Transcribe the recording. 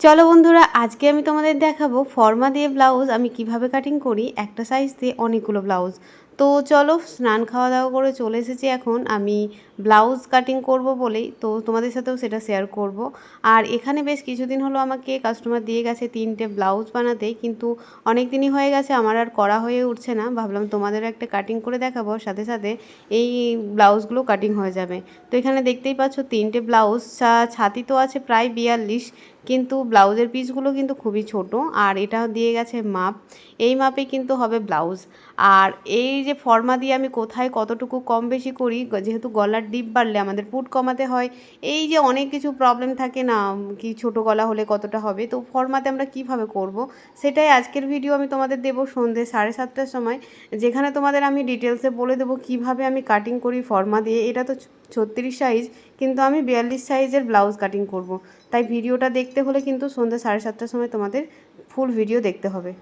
চলো বন্ধুরা, আজকে আমি তোমাদের দেখাবো ফর্মা দিয়ে ব্লাউজ আমি কিভাবে কাটিং করি, একটা সাইজ দিয়ে অনেকগুলো ব্লাউজ। তো চলো, স্নান খাওয়া দাওয়া করে চলে এসেছি। এখন আমি ব্লাউজ কাটিং করব বলেই তো তোমাদের সাথেও সেটা শেয়ার করব। আর এখানে বেশ কিছুদিন হলো আমাকে কাস্টমার দিয়ে গেছে 3টে ব্লাউজ বানাতে, কিন্তু অনেক দিনই হয়ে গেছে আমার আর করা হয়ে উঠছে না। ভাবলাম তোমাদেরও একটা কাটিং করে দেখাবো, সাথে সাথে এই ব্লাউজগুলো কাটিং হয়ে যাবে। তো এখানে দেখতেই পাচ্ছ 3টে ব্লাউজ, ছাতি তো আছে প্রায় 42, কিন্তু ব্লাউজের পিসগুলো কিন্তু খুবই ছোট। আর এটা দিয়ে গেছে মাপ, এই মাপে কিন্তু হবে ব্লাউজ। আর এই যে ফর্মা দিয়ে আমি কোথায় কতটুকু কম বেশি করি, যেহেতু গলার ডিপ বাড়লে আমাদের পুট কমাতে হয়। এই যে অনেক কিছু প্রবলেম থাকে না, কি ছোট গলা হলে কতটা হবে, তো ফর্মাতে আমরা কিভাবে করব, সেটাই আজকের ভিডিও আমি তোমাদের দেবো সন্ধ্যে 7:30টার সময়, যেখানে তোমাদের আমি ডিটেলসে বলে দেবো কিভাবে আমি কাটিং করি ফর্মা দিয়ে। এটা তো 36 সাইজ, কিন্তু আমি 42 সাইজের ব্লাউজ কাটিং করব। তাই ভিডিওটা দেখতে হলে কিন্তু সন্ধ্যা 7:30টার সময় তোমাদের ফুল ভিডিও দেখতে হবে।